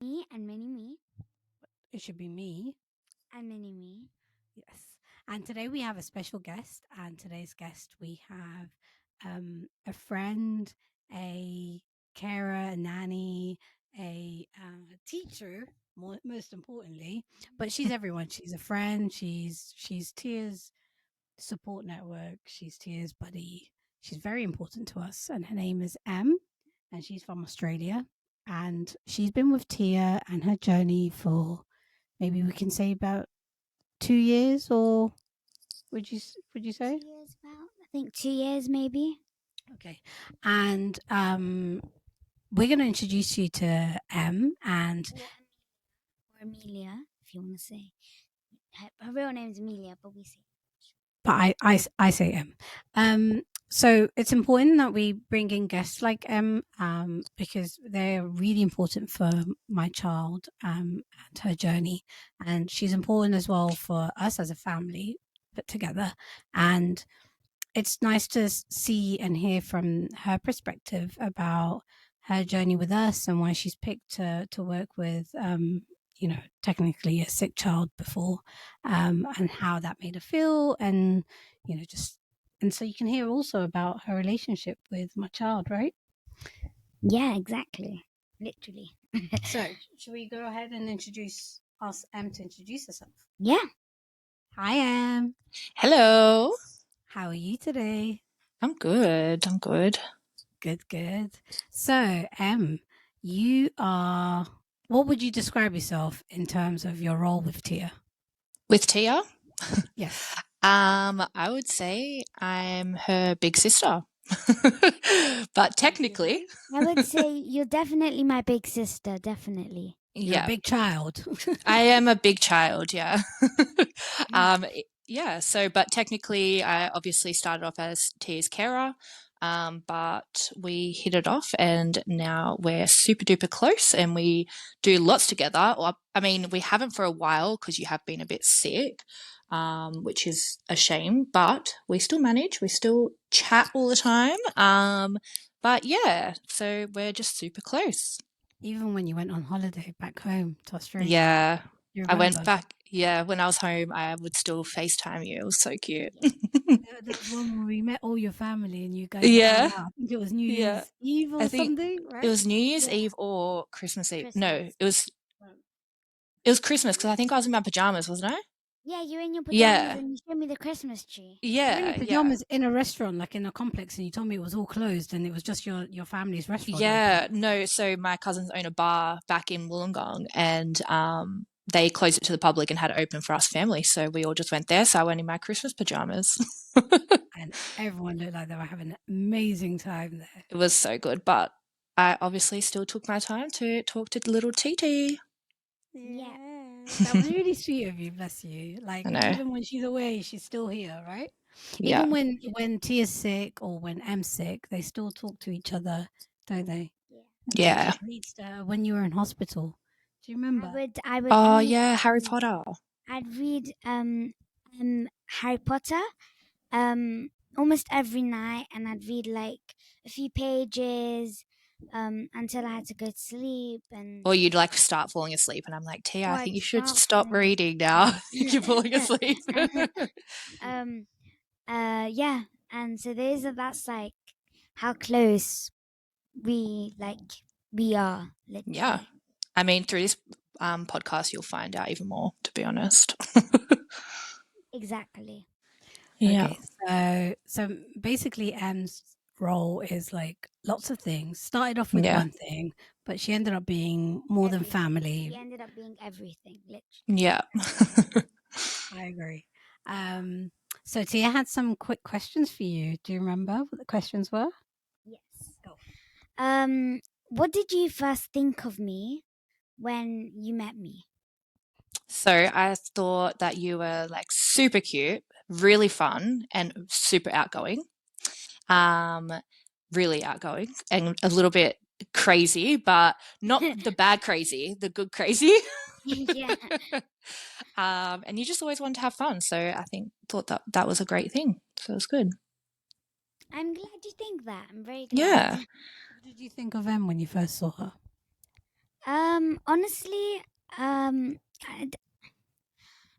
Me and mini me It should be me. and mini me. Yes. And today we have a special guest. And today's guest, we have a friend, a carer, a nanny, a teacher, most importantly. But she's everyone. She's a friend. She's Tia's support network. She's Tia's buddy. She's very important to us. And her name is M. And she's from Australia. And she's been with Tia and her journey for maybe we can say about 2 years, or would you say? 2 years about. I think 2 years maybe. Okay. And we're going to introduce you to M, and Or Amelia, if you want to say. Her real name's Amelia, but we say. but I say M. So it's important that we bring in guests like M, because they're really important for my child, and her journey, and she's important as well for us as a family put together. And it's nice to see and hear from her perspective about her journey with us and why she's picked to work with, technically a sick child before, and how that made her feel, and just and so you can hear also about her relationship with my child, right? Yeah, exactly. Literally. So should we go ahead and ask Em to introduce herself? Yeah. Hi, Em. Hello. How are you today? I'm good. I'm good. Good, good. So, what would you describe yourself in terms of your role with Tia? With Tia, Yes. I would say I'm her big sister. But technically, I would say you're definitely my big sister, definitely. You're a yeah, big child. I am a big child, yeah. Mm. Yeah, so but technically I obviously started off as Tia's carer, but we hit it off and now we're super duper close and we do lots together. Well, I mean, we haven't for a while because you have been a bit sick, which is a shame, but we still manage. We still chat all the time. But yeah, so we're just super close. Even when you went on holiday back home to Australia, Yeah, you I went remember? back. Yeah, when I was home, I would still FaceTime you. It was so cute. There was one where we met all your family and you guys were all Yeah, out. I think it was New yeah. Year's Eve I or think something, it right? was New Year's Yeah. Eve or Christmas Eve. No, Christmas. it was Christmas because I think I was in my pajamas, wasn't I? Yeah, you're in your pajamas Yeah, and you showed me the Christmas tree. You were in your yeah, yeah. pajamas in a restaurant, like in a complex, and you told me it was all closed and it was just your family's restaurant Yeah, open. no, so my cousins own a bar back in Wollongong and they closed it to the public and had it open for us family. So we all just went there. So I went in my Christmas pajamas. And everyone looked like they were having an amazing time there. It was so good, but I obviously still took my time to talk to little TT. Yeah. That was really sweet of you, bless you. Like I know. even when she's away, she's still here, right? Yeah. Even when Tia's sick or when Em's sick, they still talk to each other, don't they? Yeah. I think Yeah. you preached when you were in hospital. Do you remember? I would Oh, read yeah, Harry Potter. I'd read Harry Potter almost every night, and I'd read like a few pages until I had to go to sleep. And Or you'd like start falling asleep, and I'm like, Tia, or I I'd think you should start stop falling reading now. I think you're falling asleep. asleep. um yeah, and so that's like how close we are, Yeah. literally. I mean, through this podcast, you'll find out even more, to be honest. Exactly. Yeah. Okay, so basically, Em's role is like lots of things. Started off with Yeah. one thing, but she ended up being more than Everything. family. She ended up being everything, literally. Yeah. I agree. So Tia had some quick questions for you. Do you remember what the questions were? Yes. Go. What did you first think of me when you met me? So I thought that you were like super cute, really fun, and super outgoing. Um, really outgoing and a little bit crazy, but not the bad crazy, the good crazy. Yeah. And you just always wanted to have fun. So I thought that that was a great thing. So it was good. I'm glad you think that. I'm very glad. Yeah. What did you think of Em when you first saw her? Honestly, I,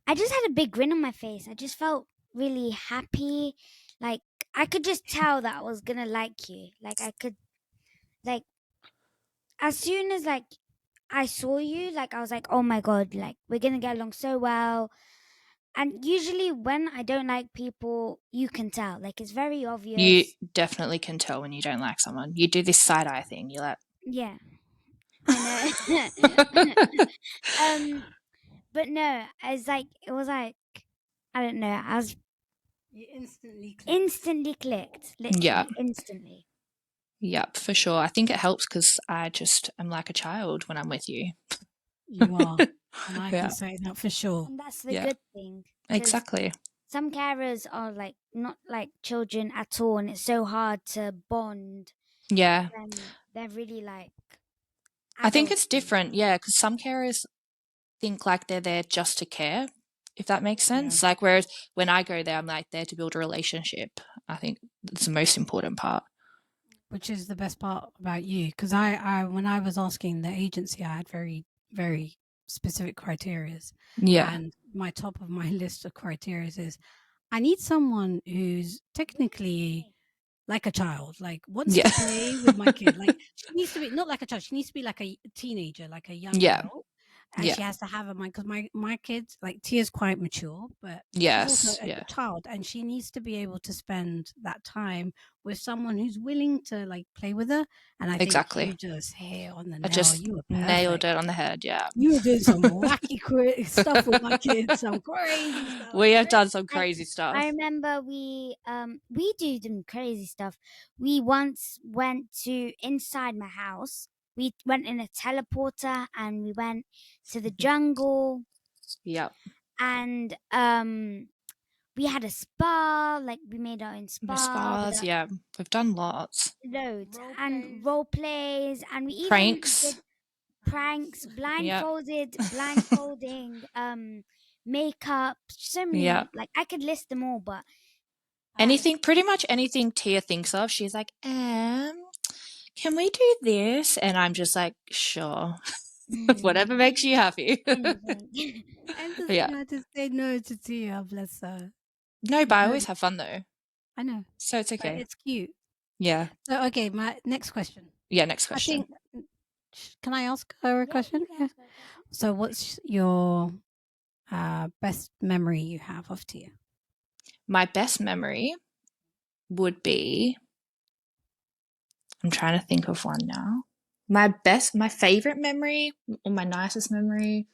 I just had a big grin on my face. I just felt really happy. Like I could just tell that I was gonna like you. Like I could, like as soon as like I saw you, like I was like, oh my god, like we're gonna get along so well. And usually when I don't like people, you can tell. Like it's very You obvious. definitely can tell when you don't like someone. You do this side eye thing. You're like, Yeah, I know. um, but no, it's like it was like I don't know. I was You instantly clicked. instantly clicked, yeah, literally instantly. yep, for sure. I think it helps because I just am like a child when I'm with you. You are, and I Yeah, can say that for sure. And that's the yeah, good thing, because exactly. some carers are like not like children at all, and it's so hard to bond Yeah, when they're really like I think adults. it's different. Yeah, because some carers think like they're there just to care, if that makes Yeah. sense. Like, whereas when I go there, I'm like there to build a relationship. I think that's the most important part. Which is the best part about you, because when I was asking the agency, I had very specific criterias, Yeah, and my top of my list of criterias is I need someone who's technically like a child, like wants yeah, to play with my kid. Like she needs to be not like a child, she needs to be like a teenager, like a young yeah, adult. And yeah, she has to have a mind because my kids, like Tia's quite mature, but she's also yes, a yeah, child, and she needs to be able to spend that time with someone who's willing to like play with her. And I think exactly. you just hit on the I nail. just You were nailed perfect. it on the head. Yeah. You were doing some wacky stuff with my kids, some crazy stuff. We have done some I crazy I stuff. remember we do some crazy stuff. We once went to inside my house. We went in a teleporter and we went to the jungle, Yep. and we had a spa. Like we made our own The spa with spas, yeah. We've done lots. loads Role and plays. role plays, and we even did Pranks. pranks, Yep. blindfolding, makeup, so Yeah. many. Like I could list them all, but Anything, pretty much anything Tia thinks of, she's like, can we do this? And I'm just like, sure. Whatever makes you happy. anything. And doesn't Yeah. know how to say no to Tia, bless her. No, but You I know, always have fun though. I know, So it's but okay. it's cute. Yeah. So, okay, my next question. Yeah, next I question. think, can I ask her a Yeah, you question? can Yeah. ask her a question. So, what's your best memory you have of Tia? My best memory would be, I'm trying to think of one now. My favorite memory or my nicest memory.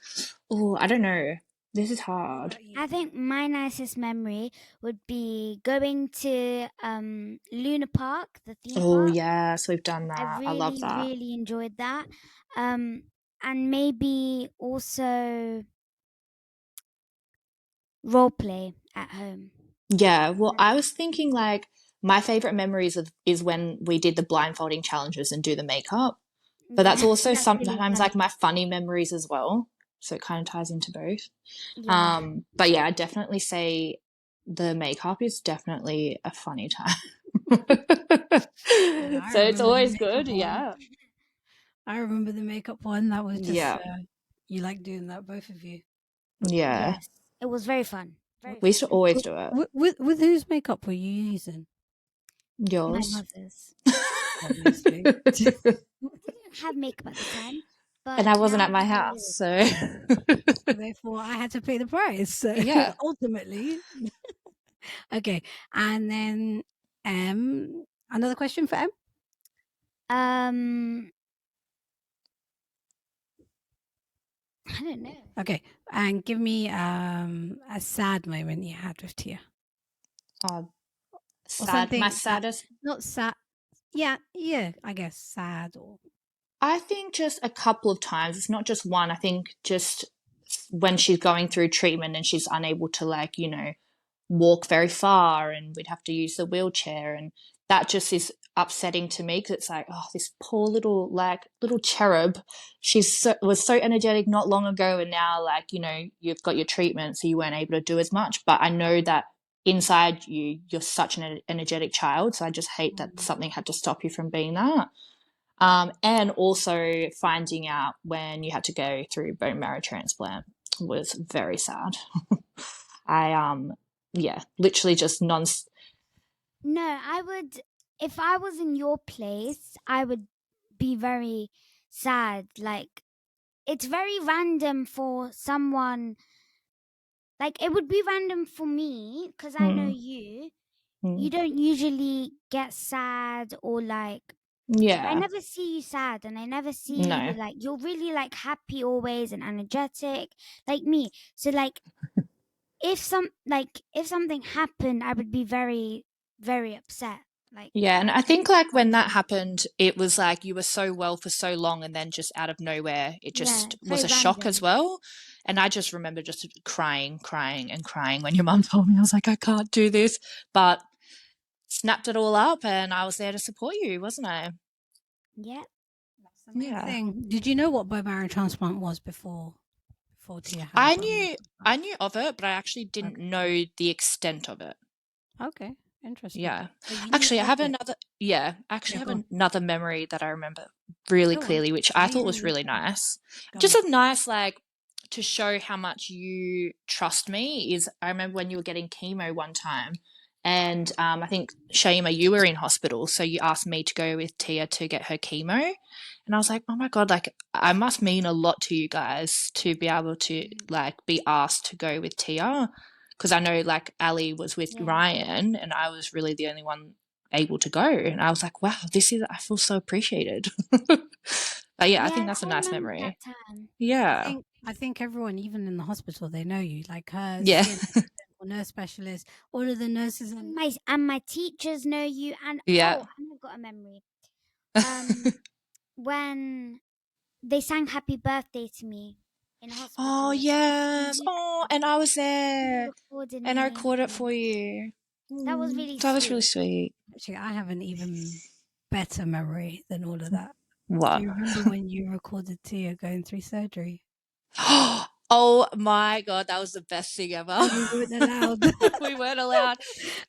Oh, I don't know. This is What hard. about you? I think my nicest memory would be going to Luna Park, the theme Oh, park. yes, we've done I that. I love really, that. really enjoyed that. Um, and maybe also role play at home. Yeah, well, I was thinking like my favorite memories is when we did the blindfolding challenges and do the makeup. But that's Yeah, also that's really sometimes like funny. my funny memories as well. So it kind of ties into both. Yeah. But yeah, I'd definitely say the makeup is definitely a funny time. Yeah, I So it's remember the always makeup good. one. Yeah. I remember the makeup one. That was just Yeah. you like doing that, both of you. Yeah. Yes. It was very fun. Very We used to fun. always do it. With whose makeup were you using? My Yours. mother's. Obviously. I didn't have makeup at the time, And but I wasn't now at my I house. do. So Therefore, I had to pay the price. So yeah. ultimately, okay. And then, another question for Em. Um, I don't know. Okay, and give me a sad moment you had with Tia, Oh, or sad. My something that saddest. not sad. Yeah, yeah. I guess sad or I think just a couple of times. It's not just one. I think just when she's going through treatment and she's unable to, like, walk very far and we'd have to use the wheelchair. And that just is upsetting to me because it's like, oh, this poor little, like, little cherub. Was so energetic not long ago. And now, like, you've got your treatment, so you weren't able to do as much. But I know that inside you, you're such an energetic child. So I just hate that mm, something had to stop you from being that. And also finding out when you had to go through bone marrow transplant was very sad. Yeah, literally just non. No, I would, if I was in your place, I would be very sad. Like, it's very random for someone, like, it would be random for me because I know Mm, you. You mm, don't usually get sad or like, I yeah, never see you sad and I never see you no. like, you're really like happy always and energetic like me. So, like, if something happened, I would be very, very upset. Like, Yeah, and I think like when that happened, it was like you were so well for so long, and then just out of nowhere, it yeah, just it's was very a shock as random. well. And I just remember just crying, crying, and crying when your mum told me. I was like, I can't do this, but snapped it all up, and I was there to support you, wasn't I? Yeah. That's the main Yeah, thing. Did you know what bone marrow transplant was before Tia had I bone marrow knew transplant? I knew of it, but I actually didn't Okay. know the extent of it. Okay. Interesting. Yeah. So you knew Actually, I of have it. another, yeah, I Yeah, actually have go on. another memory that I remember really Go on. clearly, which I Yeah, thought yeah, was yeah. really Go on. nice. Go Just on. a nice, like, to show how much you trust me is I remember when you were getting chemo one time, and I think Shayma, you were in hospital, so you asked me to go with Tia to get her chemo, and I was like, oh my God, like I must mean a lot to you guys to be able to like be asked to go with Tia, because I know like Ali was with Yeah. Ryan, and I was really the only one able to go, and I was like, wow, I feel so appreciated. But yeah, I think Yeah, that's a I nice remember that memory. time. Yeah. I think everyone, even in the hospital, they know you. Like her Yeah. CN or nurse specialist, all of the nurses And and my teachers know you, and Yeah. oh, and I've got a memory. When they sang happy birthday to me in Oh, hospital and yes. you Oh, and I was you there, recorded and I me. recorded it for you. That was really That was really sweet. sweet. actually, I have an even better memory than all of that. Do What? you remember when you recorded Tia going through surgery Oh my God, that was the best thing ever. and we weren't allowed? We weren't allowed.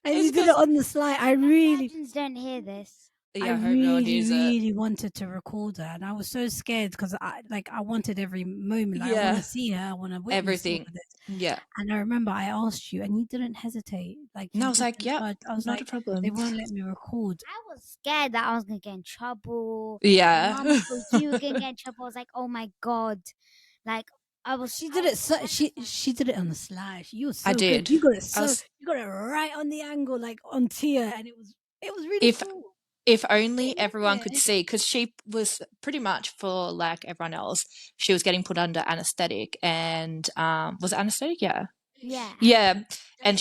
And It's you did it because, on the slide. Surgeons don't hear this. I yeah, I hope no one really, hears it. really wanted to record her, and I was so scared because I wanted every moment. Like, I want Yeah, to see her. I want to witness all everything. of this. Yeah. And I remember I asked you, and you didn't hesitate. Like And I you was like, didn't yep, budge. I was not a like, they problem. won't let me record. I was scared that I was gonna get in trouble. My Yeah. mom thought you were gonna get in trouble. I was like, oh my god. Like She I did was it. So, terrified. she did it on the slide. You were I so good. did. You got it I so. was, You got it right on the angle, like on Tia, and it was really if cool. if I only everyone remember could it. see, because she was pretty much for like everyone else, she was getting put under anesthetic, and was it anesthetic? Yeah. Yeah. Yeah. And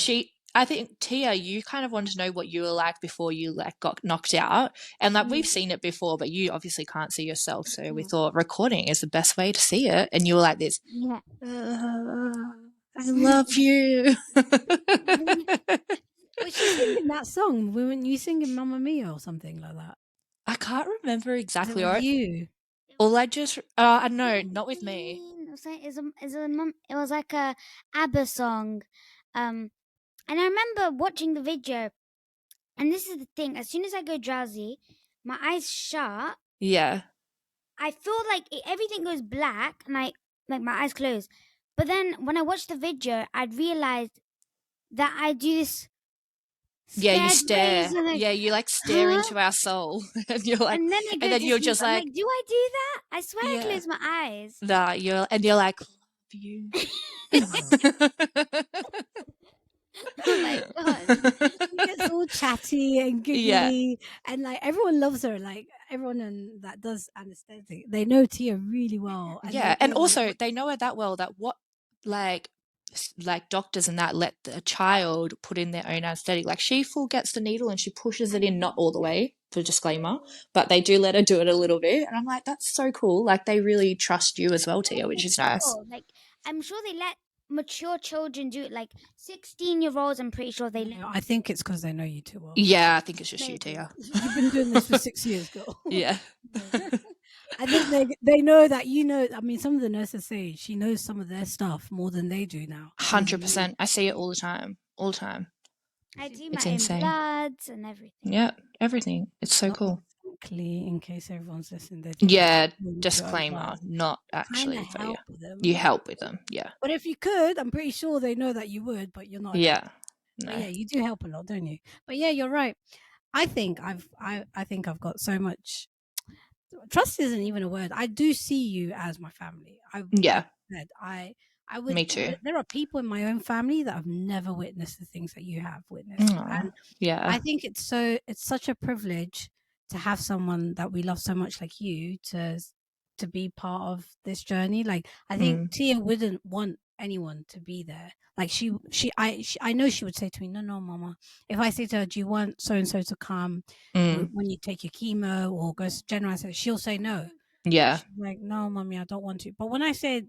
I think Tia, you kind of wanted to know what you were like before you like got knocked out. And like we've Mm, seen it before, but you obviously can't see yourself. So we mm, thought recording is the best way to see it. And you were like this, yeah. I love you. Was she singing that song? Weren't you singing Mamma Mia or something like that? I can't remember Was it exactly. with Or you? It all I was just, I know, not with me. It was like it was like a ABBA song. And I remember watching the video, and this is the thing: as soon as I go drowsy, my eyes shut. Yeah. I feel like everything goes black, and I like my eyes close. But then when I watched the video, I'd realized that I do this Yeah, you scared ways, stare. and like, Yeah, you like stare huh? into our soul. And you're like, And then I and go then to you're sleep. just I'm like, like, do I do that? I swear I yeah, close my eyes. that you're like, love you. Oh my god. She gets all chatty and Yeah. giggly, and like everyone loves her. Like everyone that does anesthetic, they know Tia really well, and Yeah. they And know like also what. they know her that well that what like like doctors and that let a child put in their own anesthetic. Like she full gets the needle and she pushes it in, not all the way, for disclaimer, but they do let her do it a little bit. And I'm like, that's so cool. Like they really trust you as well, Yeah, Tia, which for is nice. sure. Like, I'm sure they let mature children do it. Like 16-year-olds, I'm pretty sure they let No, them I do think it. it's because they know you too well. Yeah, I think it's just you, Maybe. Tia. You've been doing this for 6 years, girl. Yeah. Maybe. I think they know that you know. I mean, some of the nurses say she knows some of their stuff more than they do now. Yeah. 100%. I see it all the time. All the time. I do It's my own insane. bloods and everything. Yeah, everything. It's so Not cool. quickly, in case everyone's listening, they're thinking, Yeah, "Oh, you do disclaimer, advice." not Kind of actually, but yeah. help with them. You help with them, yeah. But if you could, I'm pretty sure they know that you would, but you're not a Yeah. dad. No. But yeah, you do help a lot, don't you? But yeah, you're right. I think I've got so much trust isn't even a word. I do see you as my family. Yeah, Like I said, I would. me too. There are people in my own family that have never witnessed the things that you have witnessed, Aw, and yeah. I think it's such a privilege to have someone that we love so much like you to be part of this journey. Like I think Tia wouldn't want anyone to be there. Like I know she would say to me, no, mama. If I say to her, do you want so and so to come when you take your chemo or go to general, she'll say no. Yeah. She's like, no, mommy, I don't want to. But when I said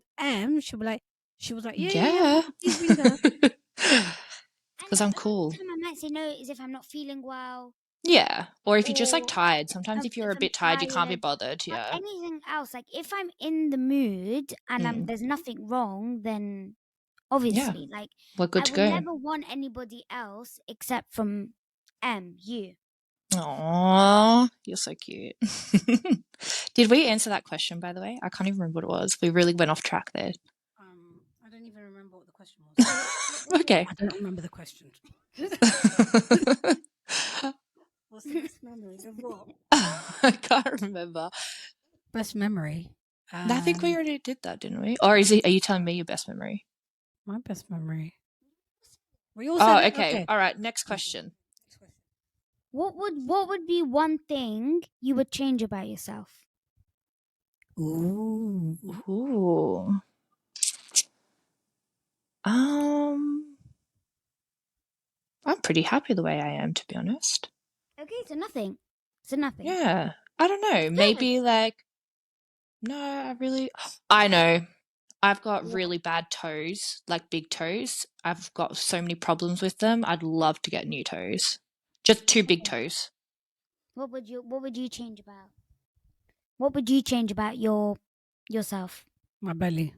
she was like, yeah, Yeah. mama, please bring her. Because And I'm the only cool. time I might say no is if I'm not feeling well, Yeah. Or if you're just like or tired. Sometimes if you're if a I'm bit tired, you can't be tired, bothered. or Yeah. anything else. Like if I'm in the mood and there's nothing wrong, then Yeah. obviously, like We're good I to would go. never want anybody else except from you. Aww, you're so cute. Did we answer that question, by the way? I can't even remember what it was. We really went off track there. I don't even remember what the question was. Okay. I don't remember the question. What's the best memory of what? I can't remember. Best memory. I think we already did that, didn't we? Or are you telling me your best memory? My best memory. We all Oh, said it. okay. Okay. All right. Next question. What would be one thing you would change about yourself? Ooh. Ooh. I'm pretty happy the way I am, to be honest. Okay, so nothing. So nothing. Yeah. I don't know. Maybe like, no, I know. I've got What, really bad toes, like big toes. I've got so many problems with them. I'd love to get new toes. Just two big toes. what would you change about? What would you change about yourself? My belly.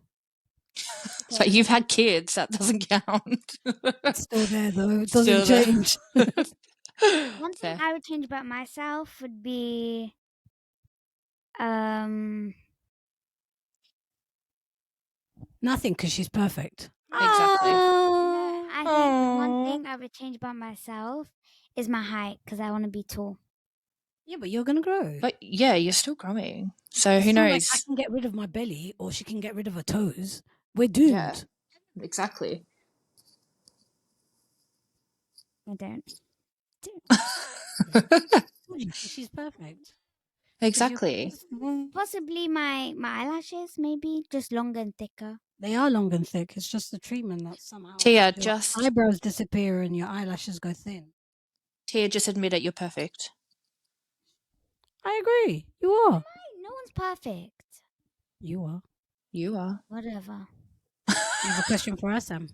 So Okay. you've had kids, that doesn't count. It's still there though. It doesn't Still there. change. One thing Fair. I would change about myself would be um Nothing, because she's perfect. Exactly. no, I think the one Aww. thing I would change about myself is my height because I want to be tall. Yeah, but you're gonna grow. But yeah, you're still growing. So It's who not like I knows? can get rid of my belly or she can get rid of her toes. We're Yeah, doomed. exactly. I don't. She's perfect. Exactly. Possibly my eyelashes, maybe just longer and thicker. They are long and thick. It's just the treatment that somehow Tia, your eyebrows disappear and your eyelashes go thin. just admit it, you're perfect. I agree. You are. No one's perfect. You are. You are. Whatever. You have a question for us, Sam?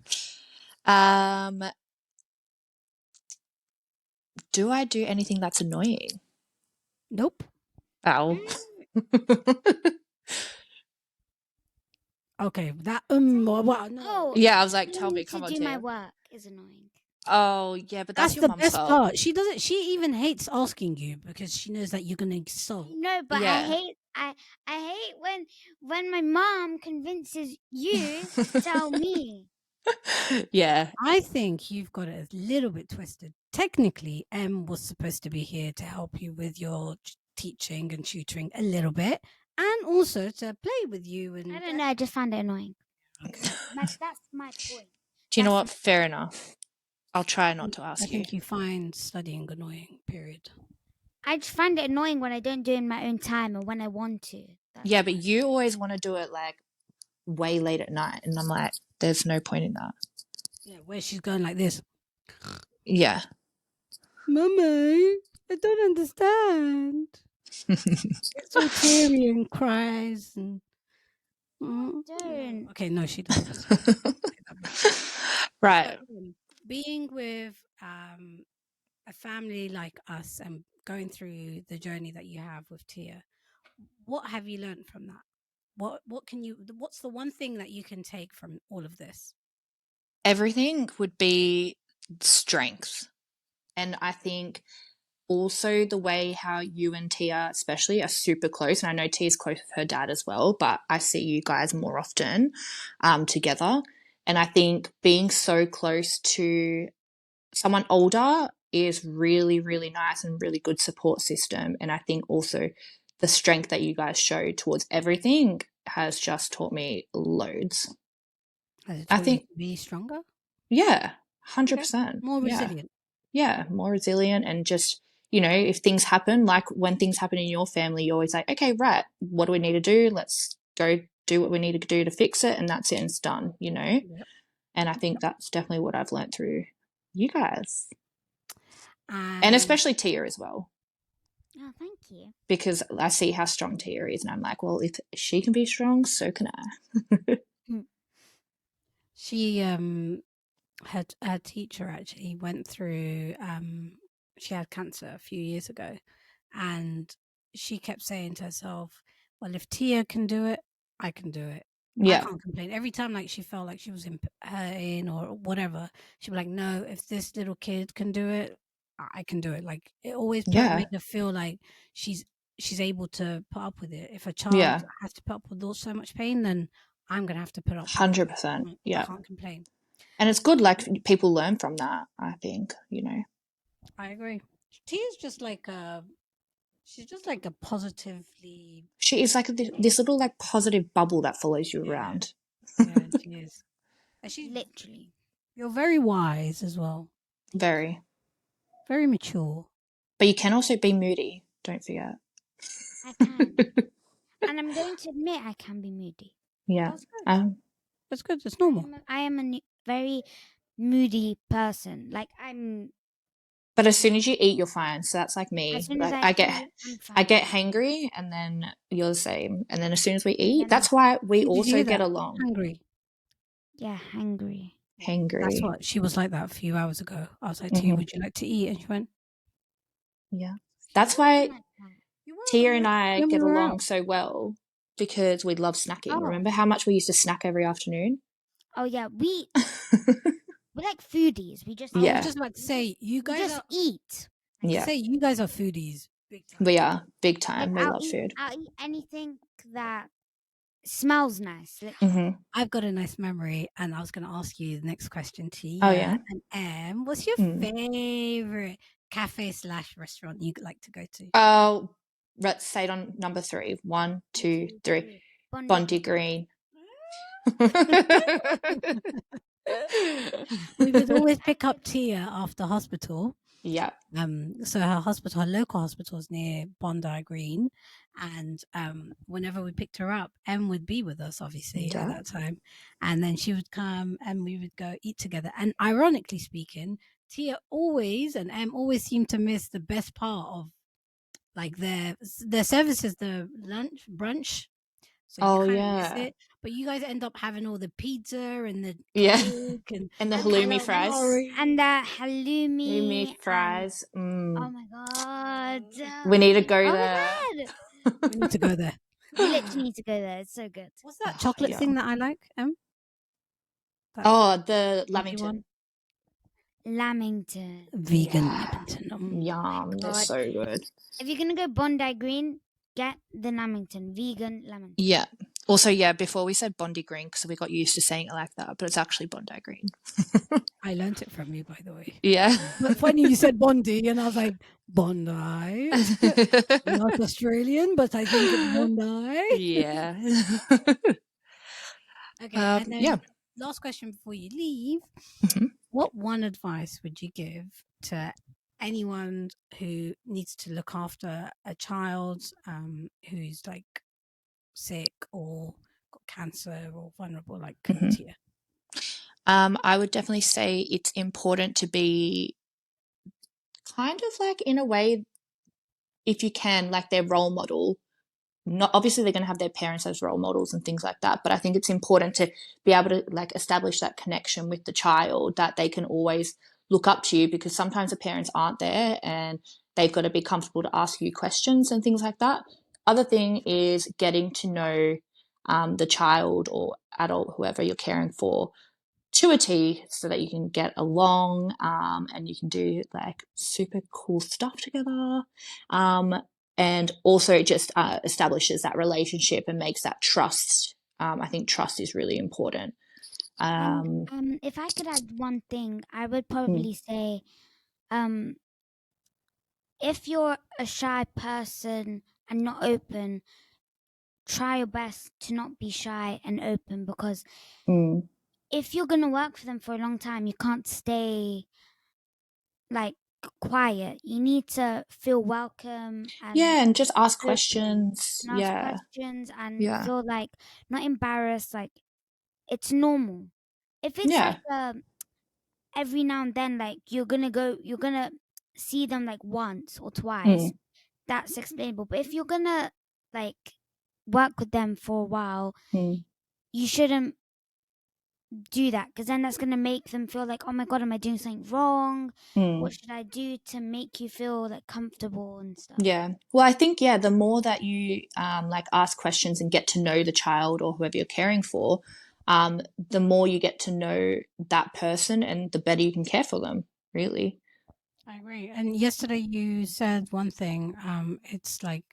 Do I do anything that's annoying? Nope. Ow. Okay. That well, no. Oh, Yeah, I was like, tell telling me, me to come on, do my Tia. work is annoying. Oh, yeah, but that's That's your the mum's best fault. part. She even hates asking you because she knows that you're gonna insult. No, but Yeah. I hate when my mom convinces you to tell me. Yeah. I think you've got it a little bit twisted. Technically, Em was supposed to be here to help you with your teaching and tutoring a little bit, and also to play with you. And I don't know. I just find it annoying. Okay. That's my point. Do you know That's what? Fair enough. I'll try not to I ask you. think you find studying annoying. Period. I just find it annoying when I don't do it in my own time or when I want to. That's Yeah, but why. you always want to do it like way late at night. And I'm like, there's no point in that. Yeah, where she's going like this. Yeah. Mummy, I don't understand. It's all teary and cries and. Don't. Okay, no, she doesn't. Right. Being with a family like us and going through the journey that you have with Tia, what have you learned from that? What's the one thing that you can take from all of this? Everything would be strength. And I think also the way how you and Tia especially are super close, and I know Tia's close with her dad as well, but I see you guys more often together. And I think being so close to someone older is really, really nice and really good support system. And I think also the strength that you guys show towards everything has just taught me loads. Has it I taught you think, to be stronger? yeah, Okay. 100%. More Yeah. resilient. Yeah, more resilient and just, if things happen, like when things happen in your family, you're always like, okay, right, what do we need to do? Let's go do what we need to do to fix it, and that's it, and it's done. Yep. And I think that's definitely what I've learned through you guys, and And especially Tia as well, Oh, thank you. because I see how strong Tia is, and I'm like, well, if she can be strong, so can I. she her teacher actually went through she had cancer a few years ago, and she kept saying to herself, well, if Tia can do it, I can do it. I Yeah, can't complain. Every time like she felt like she was in hurting or whatever, she'd be like, no, if this little kid can do it, I can do it. Like it always yeah, made her feel like she's she's able to put up with it. If a child yeah, has to put up with so much pain, then I'm gonna have to put up with it. 100%. I Yeah, can't complain. and it's good. Like people learn from that. I think. I agree. Tia's just like a she's just like a positively She is like this little like positive bubble that follows you yeah, around. yeah, she is. And she's Literally. you're very wise as well. Very. Very mature. But you can also be moody. Don't forget. I can. And I'm going to admit I can be moody. Yeah. That's good. That's good. It's normal. I am a very moody person. Like but as soon as you eat, you're fine. So that's like as me. soon as Like I I get, eat, I'm I get fine. hangry, and then you're the same. And then as soon as we eat, Then that's why we Did you also hear get that? along. Hungry. yeah, hungry. Yeah. That's Hangry. what she was like that a few hours ago. I was like, Tia, Hmm. would you like to eat? And she went, Yeah. She That's was why like that. you were Tia and I when we get were along out. so well because we love snacking. Oh, Remember how much we used to snack every afternoon? oh yeah. We like foodies. I was Yeah. just about to say, you We guys just are eat. I Yeah. say you guys are foodies. Big time. We are big Like time. We love food. I'll eat anything that smells nice. Literally. Hmm. I've got a nice memory, and I was going to ask you the next question, Oh Tia yeah. and Em. What's your Mm. favorite cafe/restaurant you like to go to? Oh, let's say it on number 3. 1, 2, 3. Bondi Green. We would always pick up Tia after hospital. Yeah. So her local hospital is near Bondi Green, and whenever we picked her up, Em would be with us, obviously at Yeah. that time, and then she would come and we would go eat together. And ironically speaking, Tia always and Em always seemed to miss the best part of like their services, the lunch brunch. So you Oh kind of miss yeah. it, but you guys end up having all the pizza and the Yeah. cake And the and halloumi the fries. and the Halloumi halloumi and fries. Mm. oh my god. We need to go Oh my there. god. we need to go there. We literally need to go there. It's so good. What's that Oh, chocolate yeah. thing that I like, Em? That Oh, the fudgy Lamington. one? Lamington. Vegan Yeah. Lamington. Yum. They're God. so good. If you're gonna go Bondi Green, get the Lamington. Vegan Lamington. Yeah. Also, yeah, before we said Bondi Green because we got used to saying it like that, but it's actually Bondi Green. I learnt it from you, by the way. Yeah. But funny you said Bondi, and I was like, Bondi? Not Australian, but I think it's Bondi. Yeah. Okay, and Yeah. then last question before you leave. Mhm. What one advice would you give to anyone who needs to look after a child who's like sick or got cancer or vulnerable like Mhm. Tia? I would definitely say it's important to be kind of like in a way, if you can, like their role model. Not obviously they're going to have their parents as role models and things like that, but I think it's important to be able to like establish that connection with the child that they can always look up to you, because sometimes the parents aren't there and they've got to be comfortable to ask you questions and things like that. Other thing is getting to know the child or adult, whoever you're caring for, to a T so that you can get along, and you can do like super cool stuff together. And also just establishes that relationship and makes that trust. I think trust is really important. And Um, if I could add one thing, I would mm, probably say, um, if you're a shy person and not open, try your best to not be shy and open, because mm. if you're gonna work for them for a long time, you can't stay like quiet. You need to feel welcome and Yeah, and just ask open questions. and ask Yeah, questions and yeah, feel like not embarrassed. Like it's normal. If it's yeah. like every now and then, like you're gonna see them like once or twice, Mm, that's explainable. But if you're gonna like work with them for a while, mm, you shouldn't do that, because then that's gonna make them feel like, oh my god, am I doing something wrong? What mm. should I do to make you feel like comfortable and stuff? Yeah. Well, I think, yeah, the more that you like ask questions and get to know the child or whoever you're caring for, the more you get to know that person and the better you can care for them, really. I agree. And yesterday you said one thing. It's like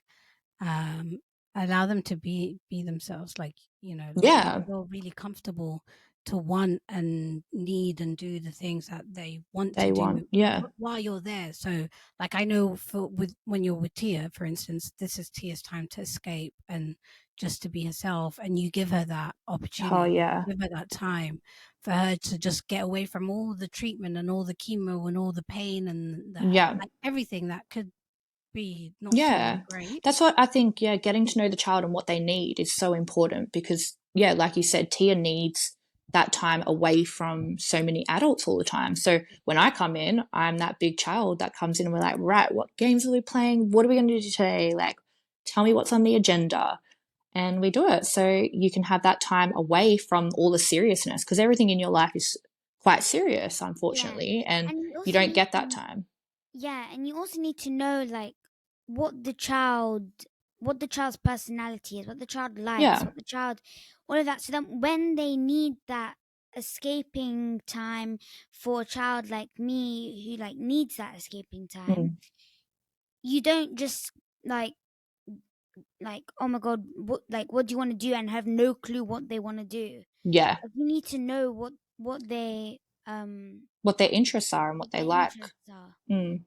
um, allow them to be themselves. Like let them Yeah, feel really comfortable to want and need and do the things that they want to they do want. Yeah, while you're there. So, like I know for with when you're with Tia, for instance, this is Tia's time to escape and just to be herself, and you give her that oh, opportunity, yeah, give her that time for her to just get away from all the treatment and all the chemo and all the pain and yeah. like everything that could be not so Yeah, great. that's what I think. Yeah, getting to know the child and what they need is so important because, yeah, like you said, Tia needs that time away from so many adults all the time. So when I come in, I'm that big child that comes in and we're like, right, what games are we playing? What are we going to do today? Like, tell me what's on the agenda. And we do it. So you can have that time away from all the seriousness because everything in your life is quite serious, Yeah, unfortunately, and and you you also don't need get that to, time. yeah, and you also need to know like what the child, what the child's personality is, what the child likes, Yeah. what the child, all of that, so that when they need that escaping time, for a child like me who like needs that escaping time, Mm. you don't just like oh my god, what do you want to do, and have no clue what they want to do. Yeah. Like, you need to know what they um What their interests are and what what they their like. interests are. Mm.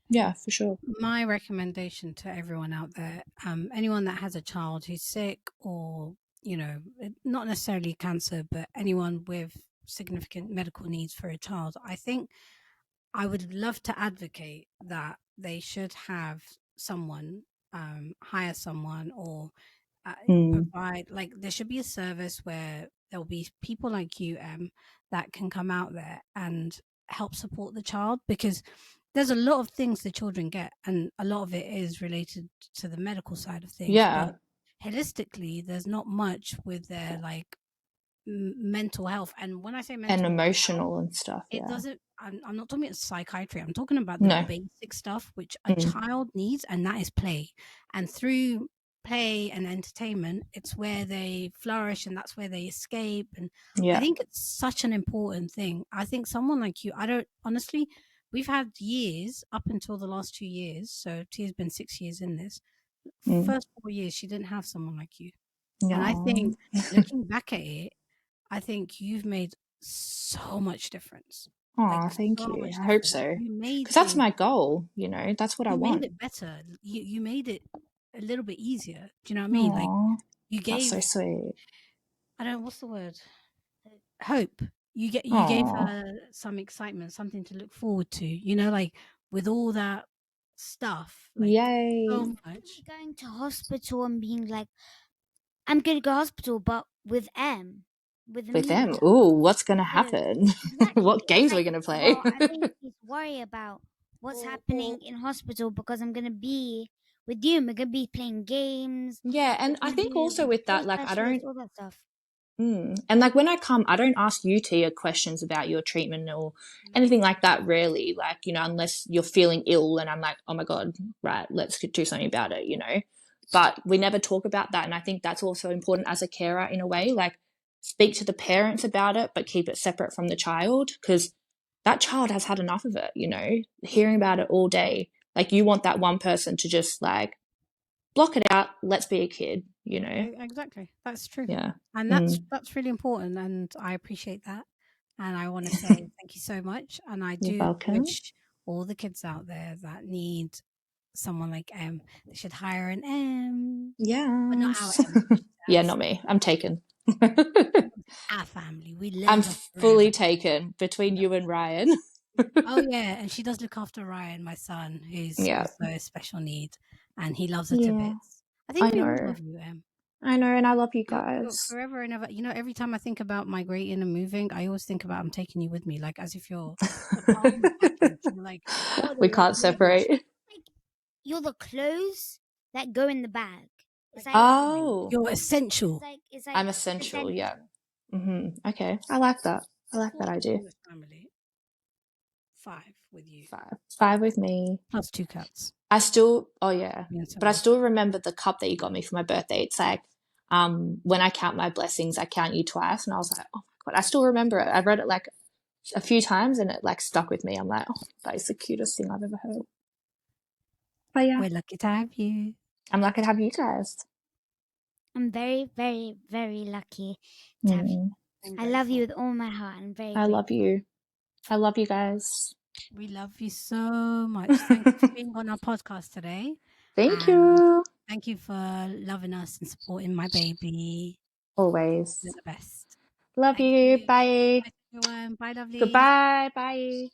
Yeah, for sure. My recommendation to everyone out there, anyone that has a child who's sick or, not necessarily cancer, but anyone with significant medical needs for a child, I think I would love to advocate that they should have someone, hire someone or Mm. provide, like, there should be a service where there'll be people like you, that can come out there and help support the child because there's a lot of things the children get, and a lot of it is related to the medical side of things. But Yeah, holistically, there's not much with their like mental health. And when I say and mental health, emotional and stuff. it Yeah. doesn't. I'm not talking about psychiatry. I'm talking about the No. basic stuff which a Mm. child needs, and that is play. And through play and entertainment, it's where they flourish, and that's where they escape. And I Yeah. think it's such an important thing. I think someone like you, I don't honestly. We've had years up until the last 2 years. So Tia's been 6 years in this. Mm. First 4 years, she didn't have someone like you. And I No. think looking back at it, I think you've made so much difference. Like Oh, thank so you. much I hope difference. so. You made Because that's things my goal, that's what I you made want. it better. You made it a little bit easier. Do you know what I mean? Like Oh, you that's so gave sweet. I don't know what's the word? Hope. You gave Oh, her some excitement, something to look forward to. Like with all that stuff, like yay. so Actually much. going to hospital and being like, I'm gonna go to hospital, but with With me them. child. Ooh, what's going to Because happen? exactly, What I'm games are we like, going to play? well, I don't need to worry about what's happening in hospital, because I'm gonna be with you, and we're gonna be playing games, Yeah, we're and I gonna think be also with the with play that, like, I specialist, don't. all that stuff. And like when I come, I don't ask you, Tia, questions about your treatment or No. anything like that, really. Like, unless you're feeling ill and I'm like, oh my God, right, let's do something about it. But we never talk about that. And I think that's also important as a carer in a way. Like, speak to the parents about it, but keep it separate from the child, because that child has had enough of it, you know, hearing about it all day. Like, you want that one person to just like block it out. Let's be a kid, you know? Exactly. That's true. Yeah. And Mm. that's really important, and I appreciate that. And I want to say thank you so much. And I You're do welcome. wish all the kids out there that need someone like M, they should hire an M. But not our Yes. M. We should Yeah, have not me. I'm taken. our family. We I'm live fully forever. taken between you and Ryan. Oh yeah, and she does look after Ryan, my son, who's Yeah. also a special need, and he loves her to Yeah. bits. I I think we all know. love you, Em. I know, and I love you You're guys. forever and ever. You know, every time I think about migrating and moving, I always think about I'm taking you with me, like as if you're a arms package. You're like part of We my can't luggage. separate. Like, you're the clothes that go in the bag. It's Like like family. Oh, You're essential. it's I'm like essential. Yeah. essential. Okay. I like that. I like that 4 idea. in the family. 5 with you. 5 with me. Plus 2 cats. Oh yeah, Me and but I Simone. still remember the cup that you got me for my birthday. It's like, when I count my blessings, I count you twice. And I was like, oh my God, I still remember it. I read it like a few times and it like stuck with me. I'm like, oh, that is the cutest thing I've ever heard. But yeah, We're lucky to have you. I'm lucky to have you guys. I'm very, very, very lucky to have you. I love you with all my heart. I'm very I grateful. love you. I love you guys. We love you so much. Thank you for being on our podcast today. Thank And you. thank you for loving us and supporting my baby. Always. You're the best. Love Thank you. you. Bye. Bye, everyone. Bye, lovely. Goodbye. Bye.